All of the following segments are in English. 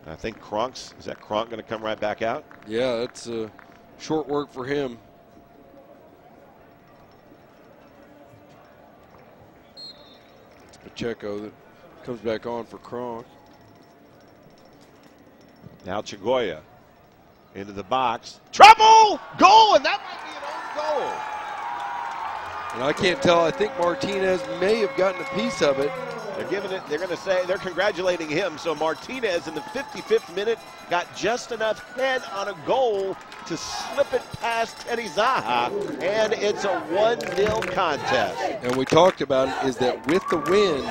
I think is that Kronk going to come right back out? Yeah, it's short work for him. It's Pacheco that comes back on for Kronk. Now Chagoya into the box. Trouble! Goal! And that might be an own goal. And I can't tell. I think Martinez may have gotten a piece of it. They're giving it, they're going to say, they're congratulating him. So Martinez in the 55th minute got just enough head on a goal to slip it past Teddy Zaha, and it's a 1-0 contest. And we talked about it, is that with the win,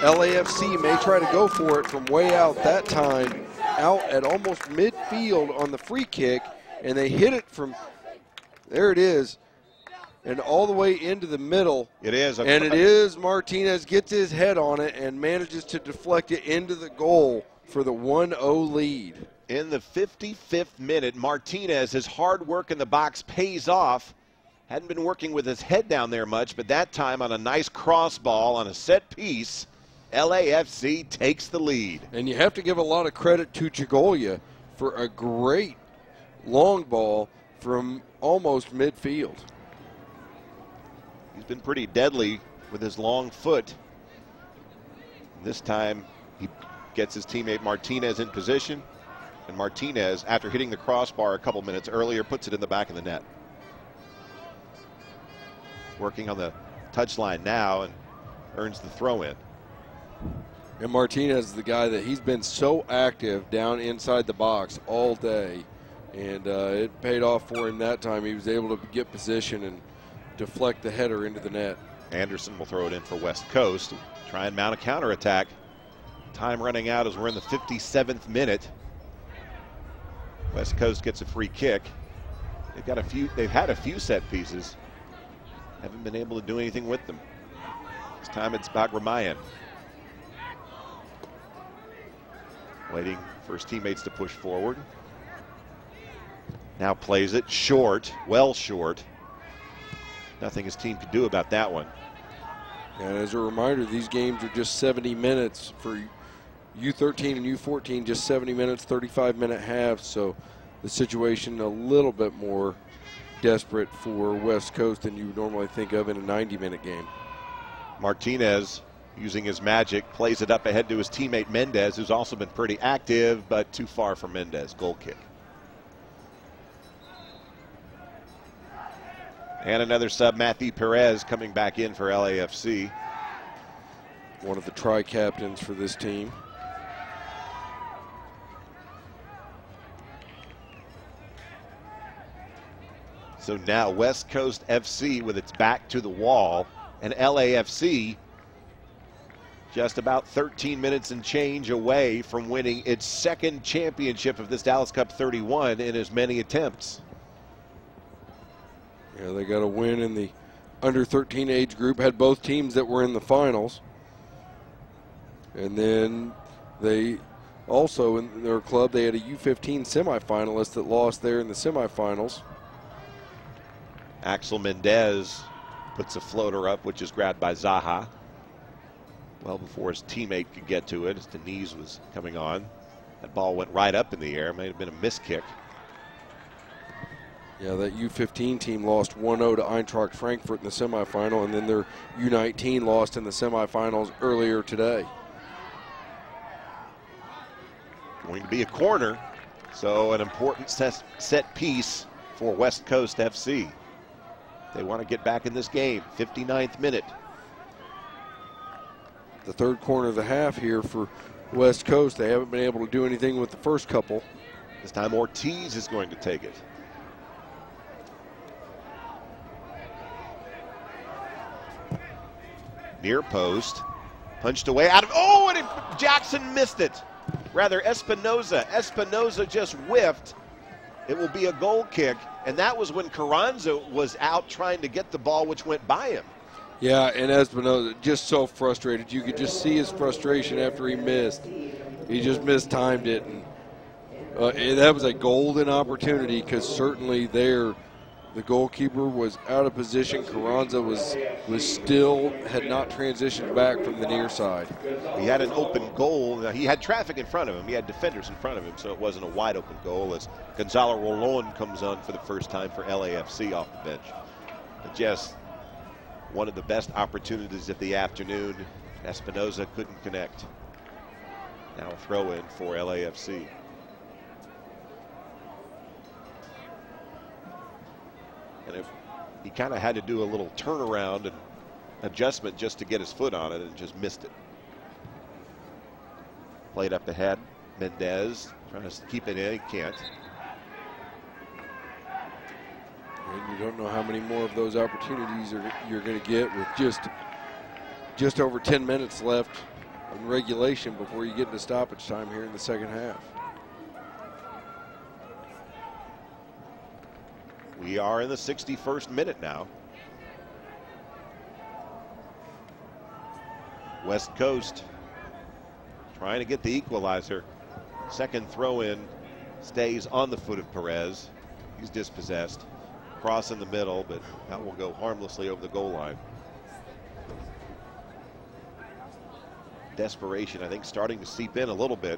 LAFC may try to go for it from way out that time, out at almost midfield on the free kick, and they hit it from, there it is, and all the way into the middle. It is. And it is Martinez gets his head on it and manages to deflect it into the goal for the 1-0 lead. In the 55th minute, Martinez, his hard work in the box pays off. Hadn't been working with his head down there much, but that time on a nice cross ball on a set piece, LAFC takes the lead. And you have to give a lot of credit to Chagoya for a great long ball from almost midfield. He's been pretty deadly with his long foot. This time he gets his teammate Martinez in position, and Martinez, after hitting the crossbar a couple minutes earlier, puts it in the back of the net. Working on the touchline now and earns the throw in. And Martinez is the guy that he's been so active down inside the box all day, and it paid off for him that time. He was able to get position and deflect the header into the net. Anderson will throw it in for West Coast. Try and mount a counterattack. Time running out as we're in the 57th minute. West Coast gets a free kick. They've had a few set pieces. Haven't been able to do anything with them. This time it's Bagramayan. Waiting for his teammates to push forward. Now plays it short, well short. Nothing his team could do about that one. And as a reminder, these games are just 70 minutes for U13 and U14, just 70 minutes, 35-minute halves. So the situation a little bit more desperate for West Coast than you would normally think of in a 90-minute game. Martinez, using his magic, plays it up ahead to his teammate Mendez, who's also been pretty active, but too far for Mendez. Goal kick. And another sub, Matthew Perez, coming back in for LAFC. One of the tri-captains for this team. So now West Coast FC with its back to the wall, and LAFC just about 13 minutes and change away from winning its second championship of this Dallas Cup 31 in as many attempts. Yeah, they got a win in the under 13 age group, had both teams that were in the finals. And then they also, in their club, they had a U15 semifinalist that lost there in the semifinals. Axel Mendez puts a floater up, which is grabbed by Zaha. Well before his teammate could get to it, as Denise was coming on. That ball went right up in the air, may have been a missed kick. Yeah, that U15 team lost 1-0 to Eintracht Frankfurt in the semifinal, and then their U19 lost in the semifinals earlier today. Going to be a corner, so an important set piece for West Coast FC. They want to get back in this game. 59th minute. The third corner of the half here for West Coast. They haven't been able to do anything with the first couple. This time Ortiz is going to take it. Near post, punched away out of, and Jackson missed it. Rather, Espinoza just whiffed. It will be a goal kick, and that was when Carranza was out trying to get the ball, which went by him. Yeah, and Espinoza just so frustrated. You could just see his frustration after he missed. He just mistimed it, and that was a golden opportunity, because certainly there The goalkeeper was out of position. Carranza was had not transitioned back from the near side. He had an open goal. He had traffic in front of him. He had defenders in front of him, so it wasn't a wide open goal as Gonzalo Rolon comes on for the first time for LAFC off the bench. But just one of the best opportunities of the afternoon. Espinoza couldn't connect. Now a throw in for LAFC. And he kind of had to do a little turnaround and adjustment just to get his foot on it and just missed it. Played up ahead. Mendez trying to keep it in. He can't. And you don't know how many more of those opportunities you're going to get with just over 10 minutes left in regulation before you get into stoppage time here in the second half. We are in the 61st minute now. West Coast trying to get the equalizer. Second throw in stays on the foot of Perez. He's dispossessed. Cross in the middle, but that will go harmlessly over the goal line. Desperation, I think, starting to seep in a little bit.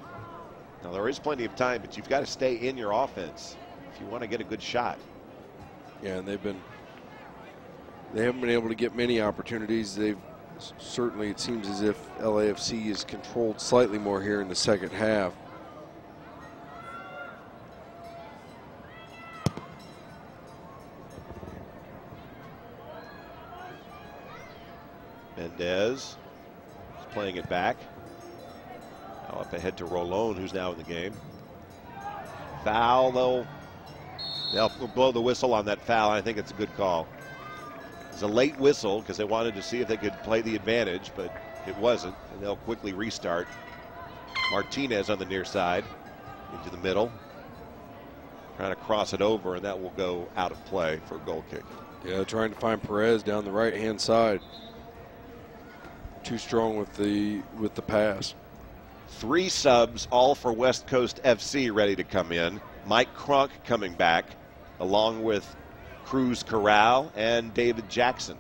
Now, there is plenty of time, but you've got to stay in your offense if you want to get a good shot. Yeah, and they haven't been able to get many opportunities. They've certainly, it seems as if LAFC is controlled slightly more here in the second half. Mendez is playing it back. Now up ahead to Rolon, who's now in the game. Foul, though. They'll blow the whistle on that foul. I think it's a good call. It's a late whistle because they wanted to see if they could play the advantage, but it wasn't, and they'll quickly restart. Martinez on the near side, into the middle. Trying to cross it over, and that will go out of play for a goal kick. Yeah, trying to find Perez down the right-hand side. Too strong with the pass. 3 subs, all for West Coast FC, ready to come in. Mike Cronk coming back, along with Cruz Corral and David Jackson.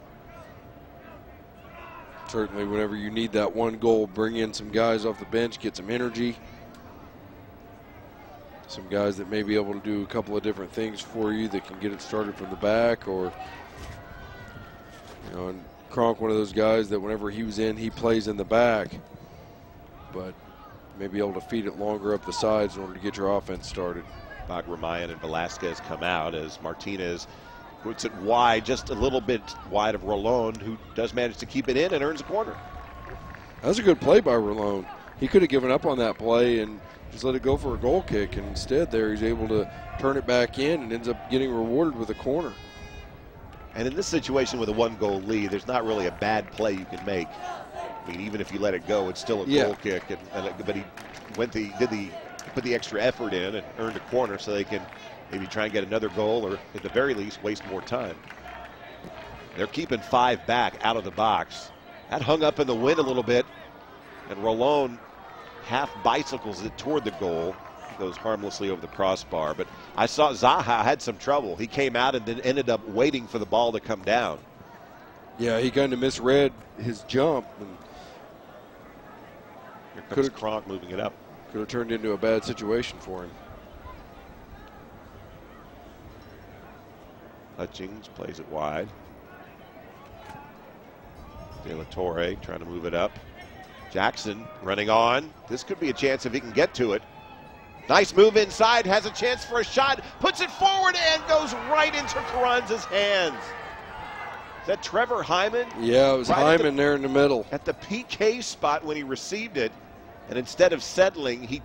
Certainly, whenever you need that one goal, bring in some guys off the bench, get some energy. Some guys that may be able to do a couple of different things for you that can get it started from the back, or, you know, and Cronk, one of those guys that whenever he was in, he plays in the back, but may be able to feed it longer up the sides in order to get your offense started. Bagramayan and Velasquez come out as Martinez puts it wide, just a little bit wide of Rolon, who does manage to keep it in and earns a corner. That was a good play by Rolon. He could have given up on that play and just let it go for a goal kick, and instead there he's able to turn it back in and ends up getting rewarded with a corner. And in this situation with a 1-goal lead, there's not really a bad play you can make. I mean, even if you let it go, it's still a goal kick. But he put the extra effort in and earned a corner so they can maybe try and get another goal, or at the very least waste more time. They're keeping 5 back out of the box. That hung up in the wind a little bit, and Rolon half bicycles it toward the goal. Goes harmlessly over the crossbar, but I saw Zaha had some trouble. He came out and then ended up waiting for the ball to come down. Yeah, he kind of misread his jump. And here comes Cronk moving it up. Could have turned into a bad situation for him. Hutchings plays it wide. De La Torre trying to move it up. Jackson running on. This could be a chance if he can get to it. Nice move inside, has a chance for a shot, puts it forward and goes right into Carranza's hands. Is that Trevor Hyman? Yeah, it was right Hyman there in the middle. At the PK spot when he received it, and instead of settling, he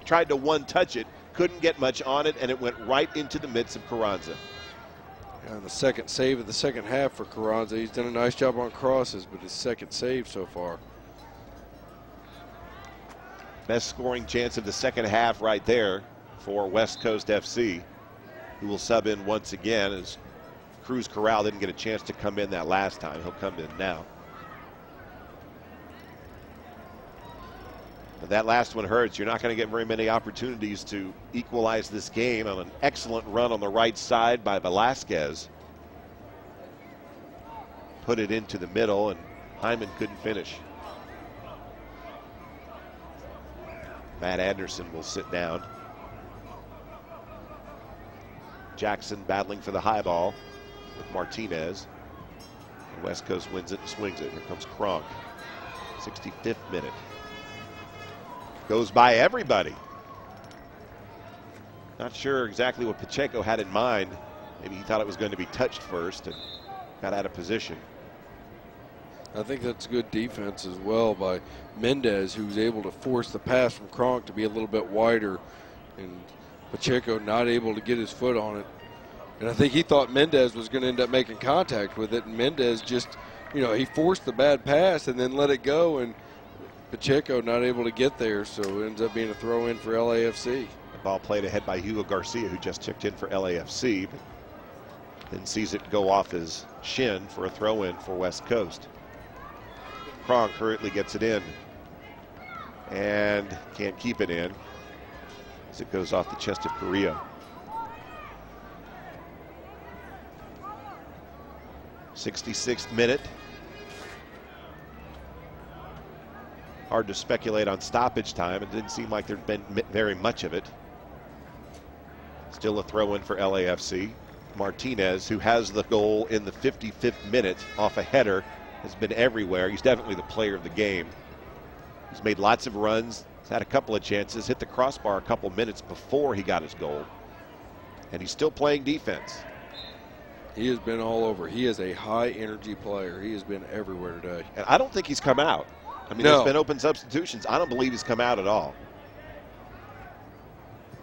tried to one-touch it, couldn't get much on it, and it went right into the midst of Carranza. Yeah, and the second save of the second half for Carranza. He's done a nice job on crosses, but his second save so far. Best scoring chance of the second half right there for West Coast FC, who will sub in once again as Cruz Corral didn't get a chance to come in that last time. He'll come in now. But that last one hurts. You're not going to get very many opportunities to equalize this game on an excellent run on the right side by Velasquez. put it into the middle, and Hyman couldn't finish. Matt Anderson will sit down. Jackson battling for the high ball with Martinez. And West Coast wins it and swings it. Here comes Kronk. 65th minute. Goes by everybody. Not sure exactly what Pacheco had in mind. Maybe he thought it was going to be touched first and got out of position. I think that's good defense as well by Mendez, who was able to force the pass from Kronk to be a little bit wider, and Pacheco not able to get his foot on it. And I think he thought Mendez was going to end up making contact with it, and Mendez just, you know, he forced the bad pass and then let it go, and Pacheco not able to get there, so it ends up being a throw in for LAFC. The ball played ahead by Hugo Garcia, who just checked in for LAFC, but then sees it go off his shin for a throw in for West Coast. Kronk hurriedly gets it in and can't keep it in as it goes off the chest of Carrillo. 66th minute. Hard to speculate on stoppage time. It didn't seem like there'd been very much of it. Still a throw in for LAFC. Martinez, who has the goal in the 55th minute off a header, has been everywhere. He's definitely the player of the game. He's made lots of runs. He's had a couple of chances, hit the crossbar a couple minutes before he got his goal. And he's still playing defense. He has been all over. He is a high-energy player. He has been everywhere today. And I don't think he's come out. I mean, there's been open substitutions. I don't believe he's come out at all.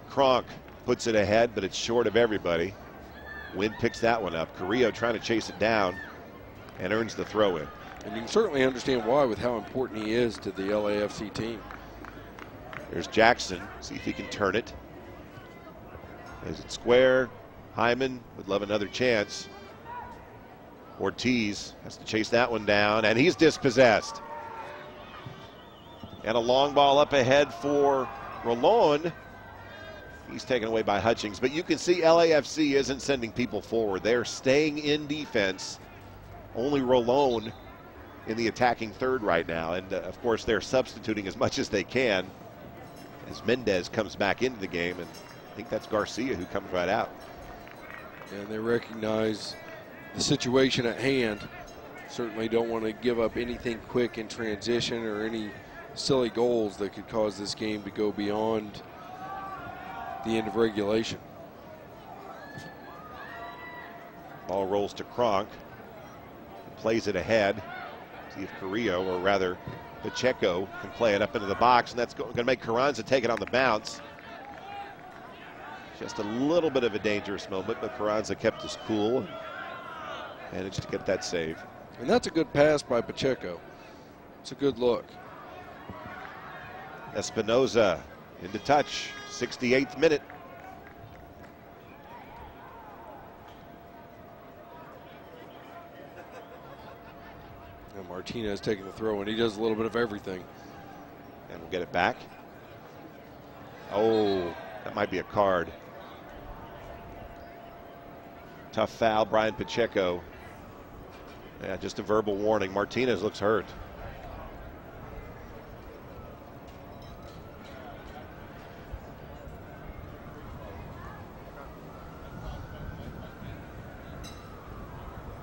Kronk puts it ahead, but it's short of everybody. Wynn picks that one up. Carrillo trying to chase it down and earns the throw in. And you can certainly understand why with how important he is to the LAFC team. There's Jackson. See if he can turn it. Is it square? Hyman would love another chance. Ortiz has to chase that one down, and he's dispossessed. And a long ball up ahead for Rolon. He's taken away by Hutchings. But you can see LAFC isn't sending people forward. They're staying in defense. Only Rolon in the attacking third right now. And, of course, they're substituting as much as they can as Mendez comes back into the game. And I think that's Garcia who comes right out. And they recognize the situation at hand. Certainly don't want to give up anything quick in transition or any silly goals that could cause this game to go beyond the end of regulation. Ball rolls to Kronk. Plays it ahead. See if Carrillo, or rather Pacheco, can play it up into the box, and that's going to make Carranza take it on the bounce. Just a little bit of a dangerous moment, but Carranza kept his cool and managed to get that save. And that's a good pass by Pacheco. It's a good look. Espinoza into touch, 68th minute. And Martinez taking the throw, and he does a little bit of everything. And we'll get it back. Oh, that might be a card. Tough foul, Brian Pacheco. Yeah, just a verbal warning. Martinez looks hurt.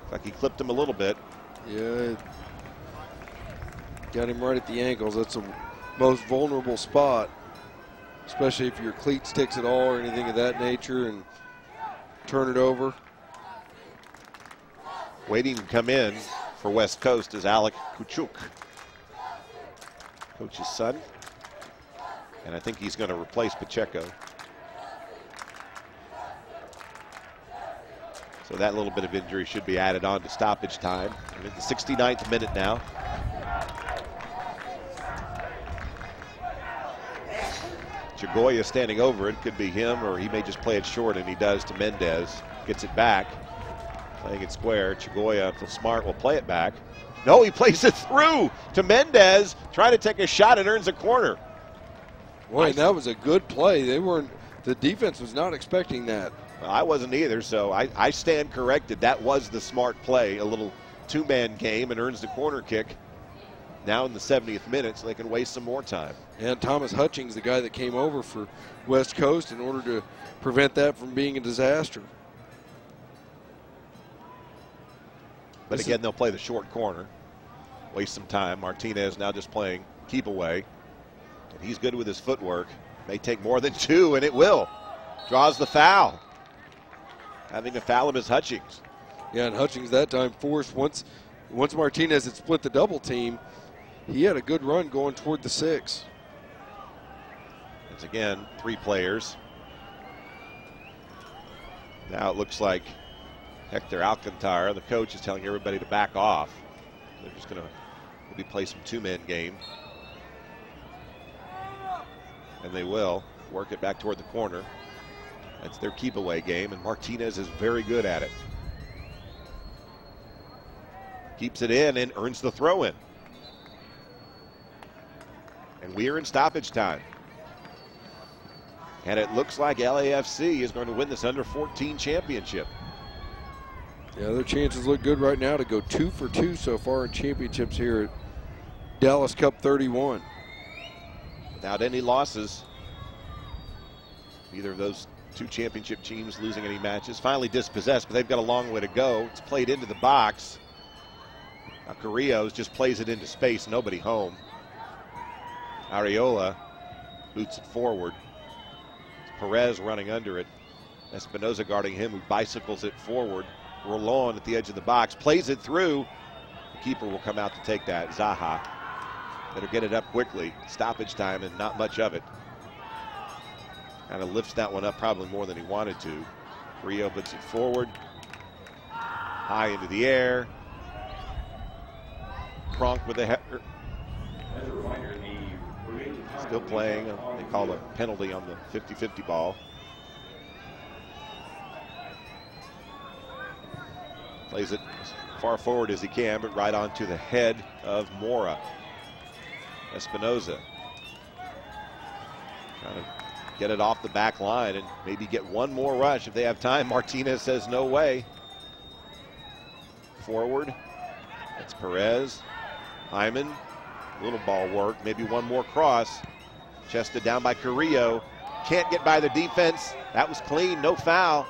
Like he clipped him a little bit. Yeah, got him right at the ankles. That's the most vulnerable spot, especially if your cleat sticks at all or anything of that nature, and turn it over. Waiting to come in for West Coast is Alec Kuchuk, coach's son, and I think he's going to replace Pacheco. So that little bit of injury should be added on to stoppage time. We're in the 69th minute now. Chagoya standing over it. Could be him, or he may just play it short, and he does to Mendez. Gets it back. Playing it square. Chagoya, if smart, will play it back. No, he plays it through to Mendez, trying to take a shot and earns a corner. Boy, that was a good play. The defense was not expecting that. I wasn't either, so I stand corrected. That was the smart play. A little two-man game and earns the corner kick now in the 70th minute, so they can waste some more time. And Thomas Hutchings, the guy that came over for West Coast in order to prevent that from being a disaster. But again, they'll play the short corner, waste some time. Martinez now just playing keep away, and he's good with his footwork. May take more than two, and it will. Draws the foul. Having to foul him is Hutchings. Yeah, and Hutchings that time forced, once Martinez had split the double team, he had a good run going toward the 6. It's again 3 players. Now it looks like Hector Alcantara, the coach, is telling everybody to back off. They're just going to maybe play some two-man game. And they will work it back toward the corner. That's their keep away game, and Martinez is very good at it. Keeps it in and earns the throw in. And we are in stoppage time. And it looks like LAFC is going to win this under-14 championship. Yeah, their chances look good right now to go 2 for 2 so far in championships here at Dallas Cup 31. Without any losses. Either of those 2 championship teams losing any matches. Finally dispossessed, but they've got a long way to go. It's played into the box. Now Carrillo's just plays it into space, nobody home. Areola boots it forward. Perez running under it. Espinoza guarding him, who bicycles it forward. Rolon at the edge of the box, plays it through. The keeper will come out to take that, Zaha. Better get it up quickly. Stoppage time and not much of it. Kind of lifts that one up probably more than he wanted to. Rio puts it forward. High into the air. Kronk with a header. Still playing. They call a penalty on the 50-50 ball. Plays it as far forward as he can, but right onto the head of Mora. Espinoza trying to get it off the back line and maybe get one more rush if they have time. Martinez says no way. Forward. That's Perez. Hyman. Little ball work. Maybe one more cross. Chested down by Carrillo. Can't get by the defense. That was clean. No foul.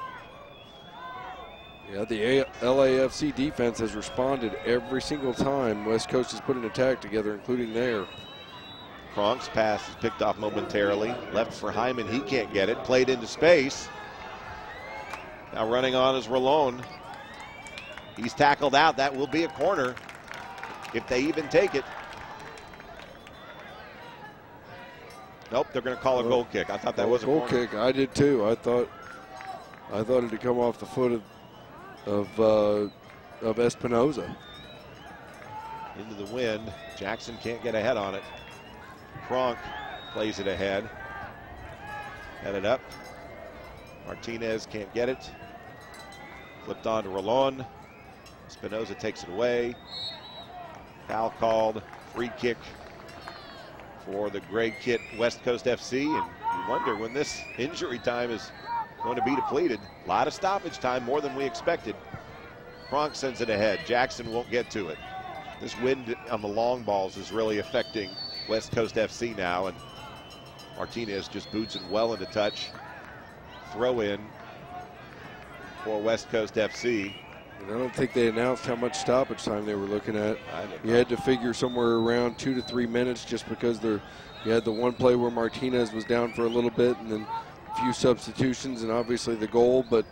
Yeah, the LAFC defense has responded every single time West Coast has put an attack together, including there. Kronk's pass is picked off momentarily. Left for Hyman. He can't get it. Played into space. Now running on is Rolon. He's tackled out. That will be a corner if they even take it. Nope, they're going to call a goal kick. I thought that was a goal corner. kick. I did too. I thought it had come off the foot of Espinoza. Into the wind. Jackson can't get ahead on it. Kronk plays it ahead. Headed up. Martinez can't get it. Flipped on to Rolon. Espinoza takes it away. Foul called. Free kick for the gray kit West Coast FC. And you wonder when this injury time is going to be depleted. A lot of stoppage time, more than we expected. Kronk sends it ahead. Jackson won't get to it. This wind on the long balls is really affecting West Coast FC now, and Martinez just boots it well into touch. Throw in for West Coast FC. And I don't think they announced how much stoppage time they were looking at. You had to figure somewhere around 2 to 3 minutes, just because you had the one play where Martinez was down for a little bit, and then a few substitutions, and obviously the goal, but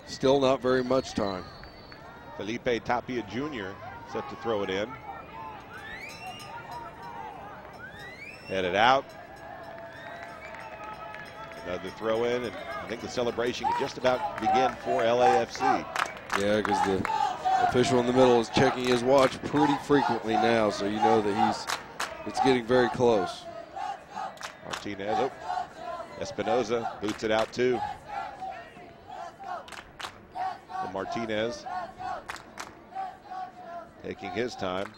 still not very much time. Felipe Tapia Jr. set to throw it in. Headed out. Another throw in, and I think the celebration could just about begin for LAFC. Yeah, because the official in the middle is checking his watch pretty frequently now, so you know that it's getting very close. Martinez, Espinoza boots it out too. And Martinez taking his time.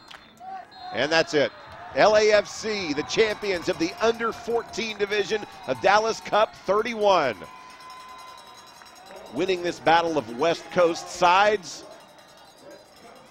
And that's it. LAFC, the champions of the under-14 division of Dallas Cup 31. Winning this battle of West Coast sides